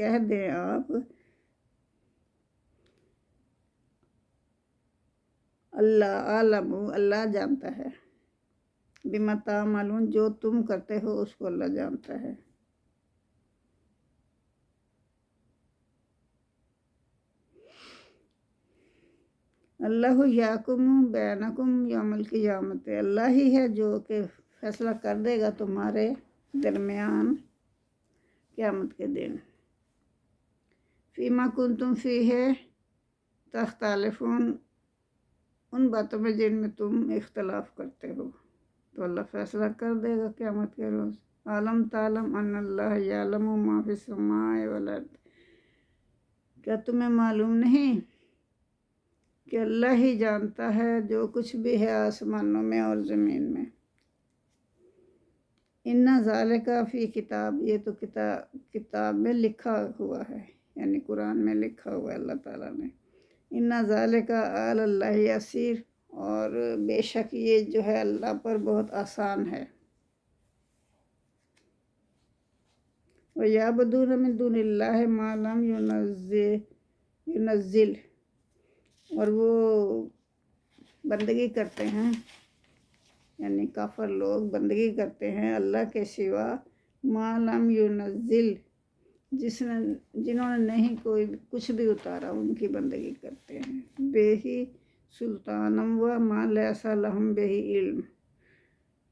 کہہ دیں آپ اللہ عالم، اللہ جانتا ہے، بما تعملون، جو تم کرتے ہو اس کو اللہ جانتا ہے۔ اللہ یحکم بینکم یوم القیامت، اللہ ہی ہے جو کہ فیصلہ کر دے گا تمہارے درمیان قیامت کے دن۔ فیما کنتم فیہ تختلفون، ان باتوں میں جن میں تم اختلاف کرتے ہو، تو اللہ فیصلہ کر دے گا قیامت کے روز۔ عالم تعلم ان اللہ یعلم ما فی السماء والارض، کیا تمہیں معلوم نہیں کہ اللہ ہی جانتا ہے جو کچھ بھی ہے آسمانوں میں اور زمین میں۔ ان ذالک فی کتاب، یہ تو کتاب میں لکھا ہوا ہے، یعنی قرآن میں لکھا ہوا ہے اللہ تعالیٰ نے۔ ان ذالک علی اللہ یسیر، اور بے شک یہ جو ہے اللہ پر بہت آسان ہے۔ وَيَعْبُدُونَ مِن دُونِ اللَّهِ مَا لَمْ يُنَزِّلْ، اور وہ بندگی کرتے ہیں، یعنی کافر لوگ بندگی کرتے ہیں اللہ کے سوا ما لم ينزل، جنہوں نے نہیں کوئی کچھ بھی اتارا ان کی بندگی کرتے ہیں۔ بِهِ سلطانم و ما لیس لہم بِهِ علم،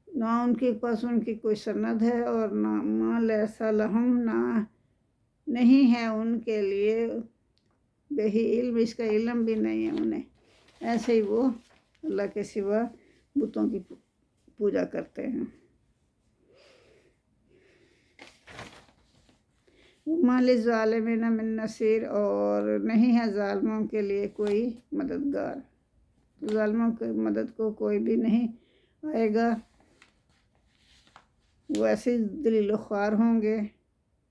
نہ ان کے پاس ان کی کوئی سند ہے، اور نہ ما لیس لہم، نہ نہیں ہے ان کے لیے بِهِ علم، اس کا علم بھی نہیں ہے انہیں، ایسے ہی وہ اللہ کے سوا بتوں کی پوجا کرتے ہیں۔ وَمَا لِلظَّالِمِينَ مِن نَصِيرٍ، اور نہیں ہے ظالموں کے لیے کوئی مددگار، ظالموں کی مدد کو کوئی بھی نہیں آئے گا، وہ ایسے ذلیل و خوار ہوں گے۔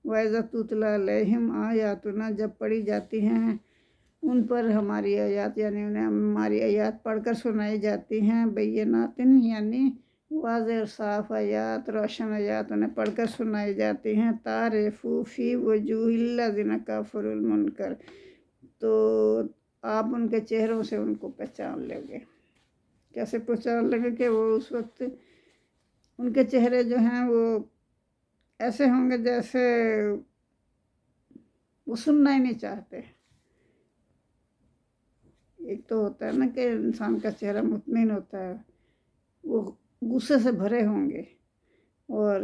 وَإِذَا تُتْلَىٰ عَلَيْهِمْ آيَاتُنَا، جب پڑھی جاتی ہیں ان پر ہماری آیات، یعنی انہیں ہماری آیات پڑھ کر سنائی جاتی ہیں، بینات، یعنی واضح اور صاف آیات، روشن آیات انہیں پڑھ کر سنائی جاتی ہیں، تعرف فی وجوہ الذین کفروا المنکر، تو آپ ان کے چہروں سے ان کو پہچان لیں گے۔ کیسے پہچان لیں گے؟ کہ وہ اس وقت ان کے چہرے جو ہیں وہ ایسے ہوں گے جیسے وہ سننا ہی نہیں چاہتے۔ ایک تو ہوتا ہے نا کہ انسان کا چہرہ مطمئن ہوتا ہے، وہ غصے سے بھرے ہوں گے اور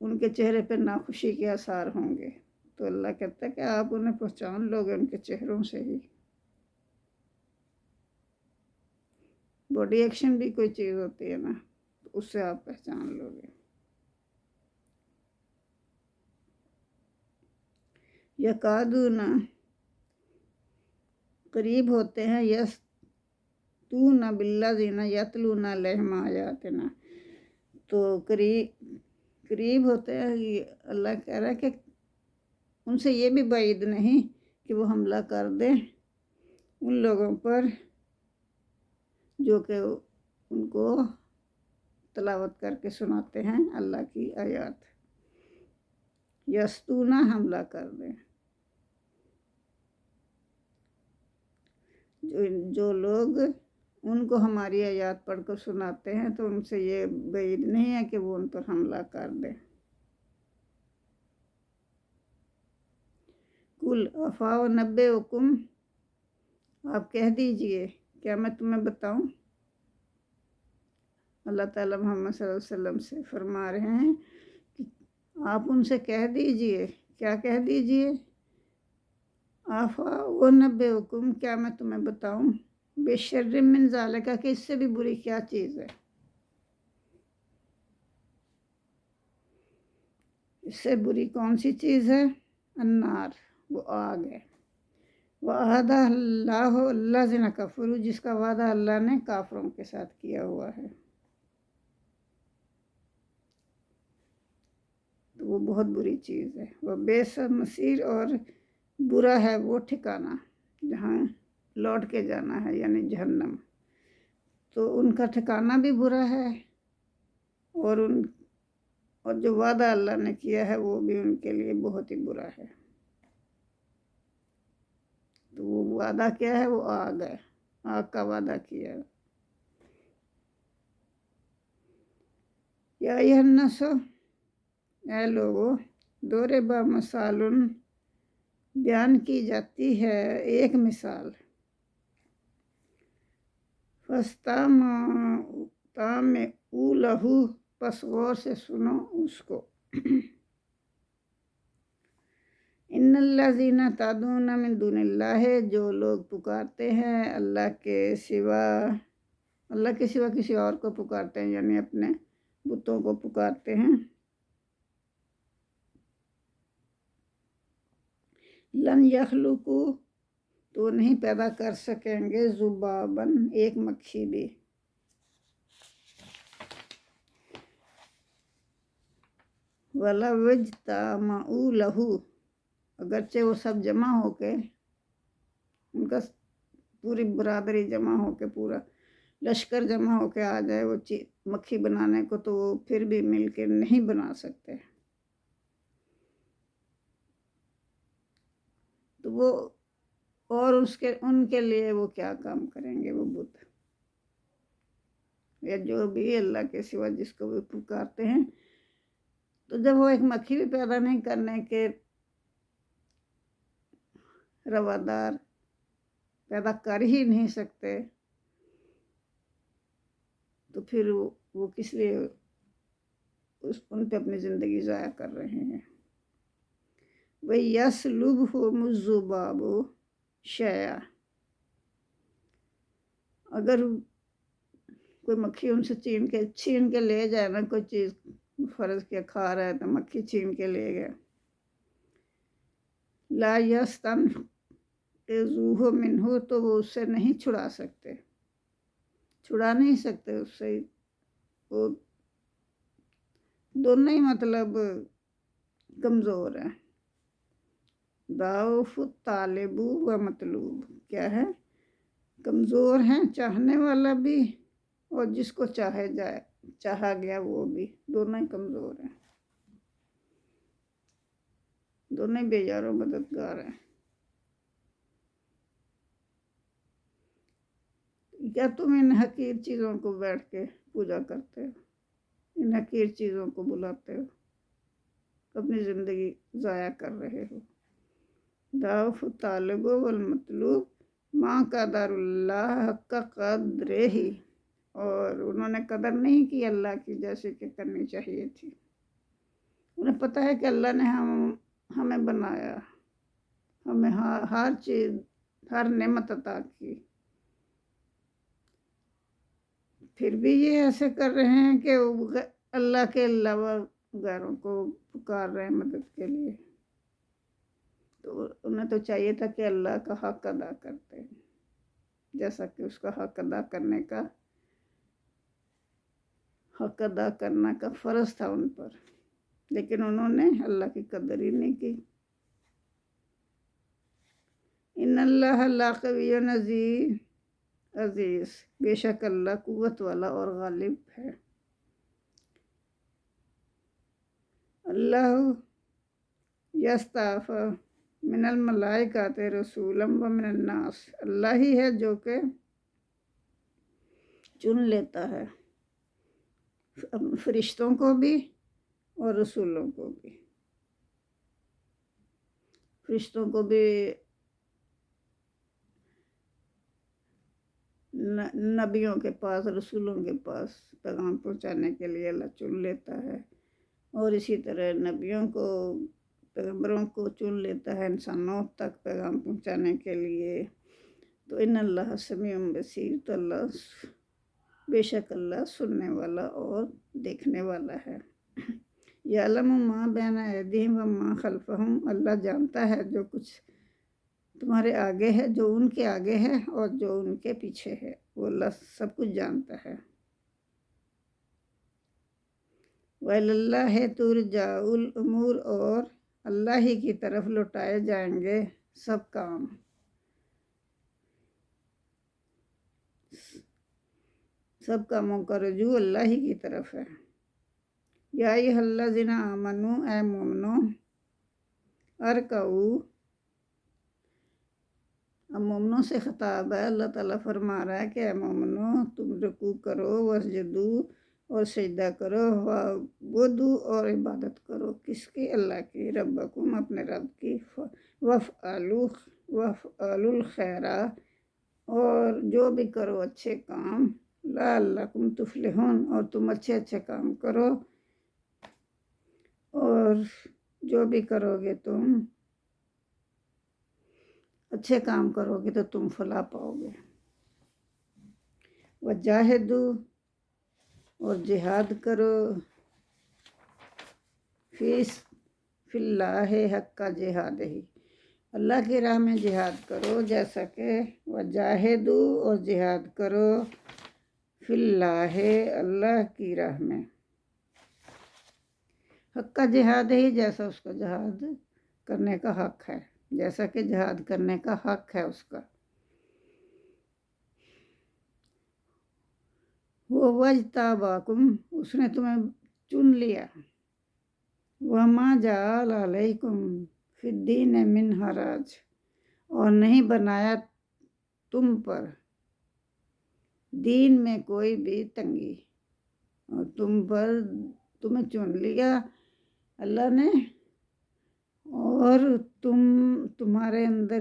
ان کے چہرے پہ ناخوشی کے آثار ہوں گے، تو اللہ کہتا ہے کہ آپ انہیں پہچان لو گے ان کے چہروں سے ہی۔ باڈی ایکشن بھی کوئی چیز ہوتی ہے نا، تو اس سے آپ پہچان لو گے۔ یکادون، قریب ہوتے ہیں، یستون بالذین یتلون علیہم آیاتنا، تو قریب ہوتے ہیں، اللہ کہہ رہا ہے کہ ان سے یہ بھی بعید نہیں کہ وہ حملہ کر دیں ان لوگوں پر جو کہ ان کو تلاوت کر کے سناتے ہیں اللہ کی آیات، یستونا، حملہ کر دیں۔ جو لوگ ان کو ہماری آیات پڑھ کر سناتے ہیں تو ان سے یہ بعید نہیں ہے کہ وہ ان پر حملہ کر دیں۔ قل افانبئکم، آپ کہہ دیجئے، کیا میں تمہیں بتاؤں؟ اللہ تعالیٰ محمد صلی اللہ علیہ وسلم سے فرما رہے ہیں کہ آپ ان سے کہہ دیجئے، کیا کہہ دیجئے؟ افانبئکم، کیا میں تمہیں بتاؤں، بشر من ذالک، کہ اس سے بھی بری کیا چیز ہے، اس سے بری کون سی چیز ہے؟ النار، وہ آگ ہے، وعدہ اللہ الذین کفروا، جس کا وعدہ اللہ نے کافروں کے ساتھ کیا ہوا ہے، تو وہ بہت بری چیز ہے۔ وہ بئس المصیر، اور برا ہے وہ ٹھکانہ جہاں لوٹ کے جانا ہے، یعنی جہنم، تو ان کا ٹھکانہ بھی برا ہے، اور جو وعدہ اللہ نے کیا ہے وہ بھی ان کے لیے بہت ہی برا ہے۔ تو وہ وعدہ کیا ہے؟ وہ آگ ہے، آگ کا وعدہ کیا ہے۔ یا ایھا الناس، اے لوگو، ضرب مثال، بیان کی جاتی ہے ایک مثال، فاستمعوا لہ، پس غور سے سنو اس کو۔ ان الذین تدعون من دون اللہ، جو لوگ پکارتے ہیں اللہ کے سوا کسی اور کو پکارتے ہیں، یعنی اپنے بتوں کو پکارتے ہیں، لن یخلقوا، تو نہیں پیدا کر سکیں گے، ذباباً، ایک مکھی بھی، وَلَوِ اجْتَمَعُوا لَہُ، اگرچہ وہ سب جمع ہو کے، ان کا پوری برادری جمع ہو کے، پورا لشکر جمع ہو کے آ جائے وہ مکھی بنانے کو، تو وہ پھر بھی مل کے نہیں بنا سکتے۔ تو وہ اور ان کے لیے وہ کیا کام کریں گے وہ بت، یا جو بھی اللہ کے سوا جس کو وہ پکارتے ہیں۔ تو جب وہ ایک مکھی بھی پیدا نہیں کرنے کے روادار، پیدا کر ہی نہیں سکتے، تو پھر وہ کس لیے ان پہ اپنی زندگی ضائع کر رہے ہیں۔ وَيَسْلُبْهُمُ الذُّبَابُ شَيْئًا، اگر کوئی مکھی ان سے چھین کے لے جائے نا کوئی چیز، فرض کیا کھا رہا ہے تو مکھی چھین کے لے گیا، لا يَسْتَنقِذُوهُ مِنْهُ، تو وہ اس سے نہیں چھڑا نہیں سکتے اس سے، وہ دونوں ہی مطلب کمزور ہیں۔ ضعف الطالب و مطلوب، کیا ہے؟ کمزور ہیں چاہنے والا بھی، اور جس کو چاہا گیا وہ بھی، دونوں ہی کمزور ہیں، دونوں بے یار و مددگار ہیں۔ کیا تم ان حقیر چیزوں کو بیٹھ کے پوجا کرتے ہو، ان حقیر چیزوں کو بلاتے ہو، اپنی زندگی ضائع کر رہے ہو۔ ضعف الطالب والمطلوب ما قدر اللہ حق قدرہ، اور انہوں نے قدر نہیں کی اللہ کی جیسے کہ کرنی چاہیے تھی۔ انہیں پتہ ہے کہ اللہ نے ہمیں بنایا، ہمیں ہر چیز، ہر نعمت عطا کی، پھر بھی یہ ایسے کر رہے ہیں کہ اللہ کے علاوہ غیروں کو پکار رہے ہیں مدد کے لیے۔ تو انہیں تو چاہیے تھا کہ اللہ کا حق ادا کرتے ہیں، جیسا کہ اس کا حق ادا کرنا کا فرض تھا ان پر، لیکن انہوں نے اللہ کی قدر ہی نہیں کی۔ ان اللہ لقوی عزیز، بے شک اللہ قوت والا اور غالب ہے۔ اللہ یصطفی من الملائکۃ رسولا ومن الناس، اللہ ہی ہے جو کہ چن لیتا ہے فرشتوں کو بھی اور رسولوں کو بھی۔ فرشتوں کو بھی نبیوں کے پاس، رسولوں کے پاس پیغام پہنچانے کے لیے اللہ چن لیتا ہے، اور اسی طرح نبیوں کو، پیغمبروں کو چن لیتا ہے انسانوں تک پیغام پہنچانے کے لیے۔ تو ان اللہ سمیع بصیر، تو اللہ بے شک اللہ سننے والا اور دیکھنے والا ہے۔ یعلم ما بین ایدیہم وما خلفہم، اللہ جانتا ہے جو کچھ تمہارے آگے ہے، جو ان کے آگے ہے اور جو ان کے پیچھے ہے، وہ اللہ سب کچھ جانتا ہے۔ وَإِلَى اللَّهِ تُرْجَعُ الْأُمُورُ، اور اللہ ہی کی طرف لوٹائے جائیں گے سب کام۔ سب کاموں کا رجوع اللہ ہی کی طرف ہے۔ یا ایھا الذین آمنوا، اے مومنو، ارکعوا، اب مومنوں سے خطاب ہے، اللہ تعالیٰ فرما رہا ہے کہ اے مومنوں تم رکوع کرو، وسجدو اور سجدہ کرو، وعبدو اور عبادت کرو، کس کی؟ اللہ کی، ربکم اپنے رب کی، وفعلوا الخیر اور جو بھی کرو اچھے کام، لعلکم تفلحون اور تم اچھے اچھے کام کرو، اور جو بھی کرو گے تم اچھے کام کرو گے تو تم فلاح پاؤ گے۔ وجاہدو اور جہاد کرو، فی اللہ حق کا جہاد ہی، اللہ کی راہ میں جہاد کرو، جیسا کہ وجاہدو اور جہاد کرو فی اللہ اللہ کی راہ میں، حق کا جہاد ہی جیسا اس کا جہاد کرنے کا حق ہے، جیسا کہ جہاد کرنے کا حق ہے اس کا۔ وَاجْتَبَاكُمْ اس نے تمہیں چن لیا، وَمَا جَعَلَ عَلَيْكُمْ فِي الدِّينِ مِنْ حَرَجٍ اور نہیں بنایا تم پر دین میں کوئی بھی تنگی، اور تمہیں چن لیا اللہ نے، اور تمہارے اندر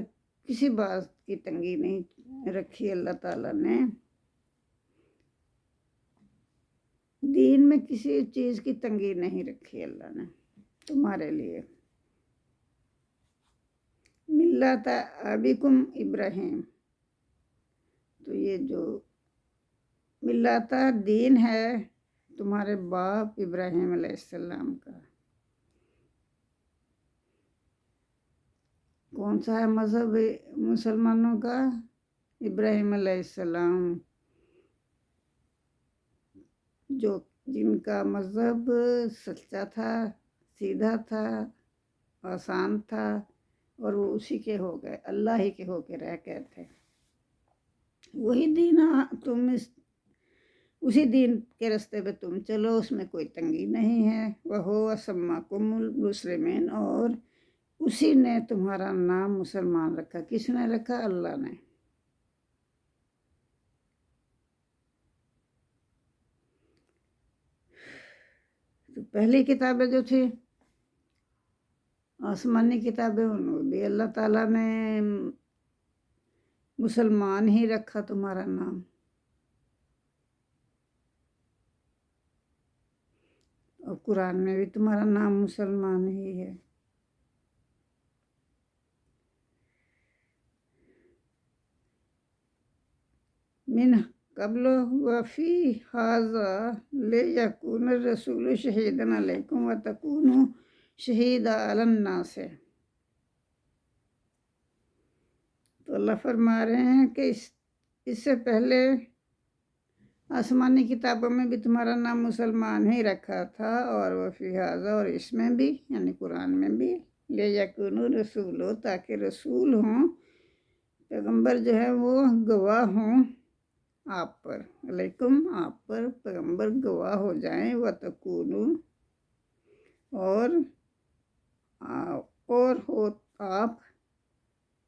کسی بات کی تنگی نہیں رکھی اللہ تعالیٰ نے، دین میں کسی چیز کی تنگی نہیں رکھی اللہ نے تمہارے لیے۔ ملت ابیکم ابراہیم، تو یہ جو ملت دین ہے تمہارے باپ ابراہیم علیہ السلام کا، کون سا ہے مذہب مسلمانوں کا؟ ابراہیم علیہ السلام، جن کا مذہب سچا تھا، سیدھا تھا، آسان تھا، اور وہ اسی کے ہو گئے، اللہ ہی کے ہو کے رہ گئے تھے، وہی دین تم اسی دین کے راستے پہ تم چلو، اس میں کوئی تنگی نہیں ہے۔ وَهُوَ سَمَّاكُمُ الْمُسْلِمِينَ اور اسی نے تمہارا نام مسلمان رکھا، کس نے رکھا؟ اللہ نے۔ تو پہلی کتابیں جو تھی آسمانی کتابیں، ان میں بھی اللہ تعالیٰ نے مسلمان ہی رکھا تمہارا نام، اور قرآن میں بھی تمہارا نام مسلمان ہی ہے۔ من قبل وفی ھذا لیکون الرسول شہیدا علیکم وتکونوا شہیدا علی الناس، تو اللہ فرما رہے ہیں کہ اس سے پہلے آسمانی کتابوں میں بھی تمہارا نام مسلمان ہی رکھا تھا، اور وفی ھذا اور اس میں بھی یعنی قرآن میں بھی، لیکون الرسول تاکہ رسول ہوں، پیغمبر جو ہے وہ گواہ ہوں آپ پر، علیکم آپ پر پیغمبر گواہ ہو جائیں، وتکونوا اور ہو آپ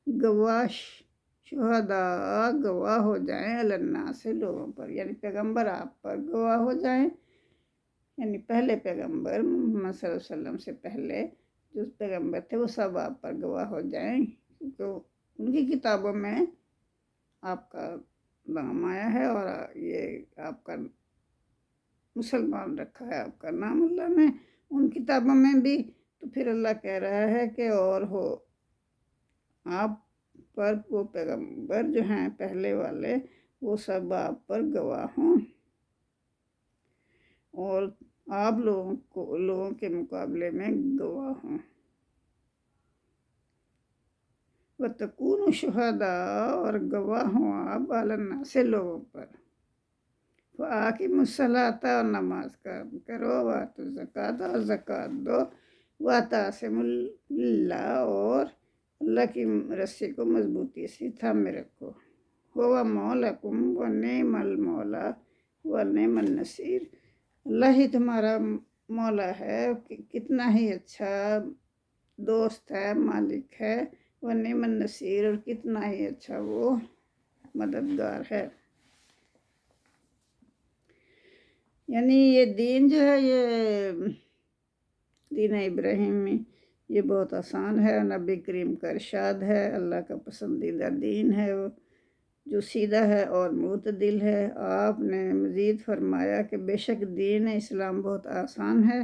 گواہ، شہداء گواہ ہو جائیں، علی الناس سے لوگوں پر، یعنی پیغمبر آپ پر گواہ ہو جائیں، یعنی پہلے پیغمبر محمد صلی اللہ علیہ وسلم سے پہلے جو پیغمبر تھے وہ سب آپ پر گواہ ہو جائیں، کیونکہ ان کی کتابوں میں آپ کا نام آیا ہے، اور یہ آپ کا مسلمان رکھا ہے آپ کا نام اللہ نے ان کتابوں میں بھی، تو پھر اللہ کہہ رہا ہے کہ اور ہو آپ پر وہ پیغمبر جو ہیں پہلے والے وہ سب آپ پر گواہ ہوں، اور آپ لوگوں کے مقابلے میں گواہ ہوں۔ وَتَكُونُوا شُهَدَاءَ اور گواہ ہوں آپ علی الناس سے لوگوں پر، فَأَقِیمُوا الصَّلَاةَ اور نماز کرو، وَآتُوا الزَّکَاةَ اور زکوٰۃ دو، وَاعْتَصِمُوا بِاللَّهِ اور اللہ کی رسی کو مضبوطی سے تھامے رکھو، هُوَ مَوْلَاکُمْ وَنِعْمَ الْمَوْلَىٰ وَنِعْمَ النَّصِيرُ اللہ ہی تمہارا مولا ہے، کتنا ہی اچھا دوست ہے، مالک ہے، ونعم النصیر، اور کتنا ہی اچھا وہ مددگار ہے۔ یعنی یہ دین جو ہے، یہ دین ابراہیمی، یہ بہت آسان ہے، نبی کریم کا ارشاد ہے، اللہ کا پسندیدہ دین ہے وہ، جو سیدھا ہے اور معتدل ہے۔ آپ نے مزید فرمایا کہ بے شک دین اسلام بہت آسان ہے،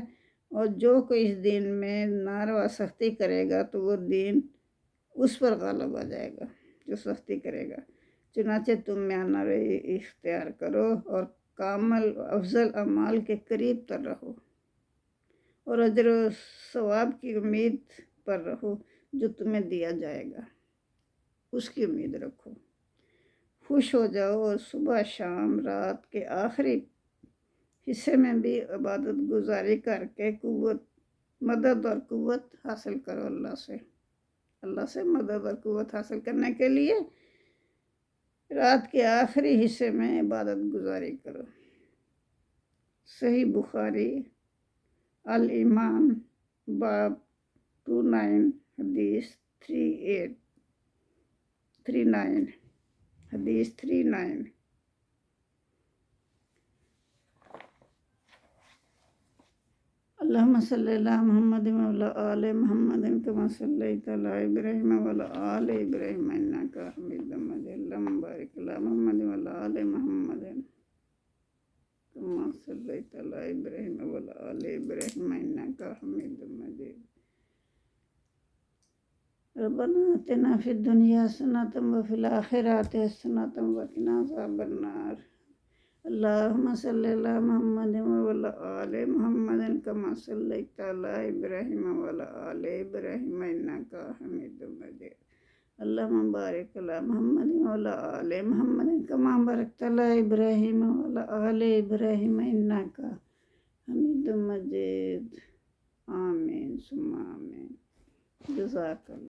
اور جو کوئی اس دین میں ناروا سختی کرے گا تو وہ دین اس پر غالب آ جائے گا جو سختی کرے گا۔ چنانچہ تم میانہ روی اختیار کرو اور کامل افضل اعمال کے قریب تر رہو، اور اجر و ثواب کی امید پر رہو جو تمہیں دیا جائے گا، اس کی امید رکھو۔ خوش ہو جاؤ اور صبح شام رات کے آخری حصے میں بھی عبادت گزاری کر کے مدد اور قوت حاصل کرو اللہ سے مدد اور قوت حاصل کرنے کے لیے رات کے آخری حصے میں عبادت گزاری کرو۔ صحیح بخاری الایمان باب 29 حدیث 39 حدیث 39۔ اللہم صلی اللہ محمد وعلی آل محمد کما صلیت علی ابراہیم وعلی آل ابراہیم انک حمید مجید، اللہم بارک علی محمد وعلی آل محمد کما صلیت علی ابراہیم وعلی آل ابراہیم انک حمید مجید۔ ربنا آتنا فی الدنیا حسنۃ وفی الآخرۃ حسنۃ وقنا عذاب النار۔ اللہم صلی اللہ محمد وعلی آل محمد کما صلیت علی ابراہیم وعلی آل ابراہیم انک حمید مجید۔ اللہم بارک علی محمد وعلی آل محمد کما بارکت علی ابراہیم وعلی آل ابراہیم انک حمید مجید۔ آمین ثم آمین۔ جزاک اللہ۔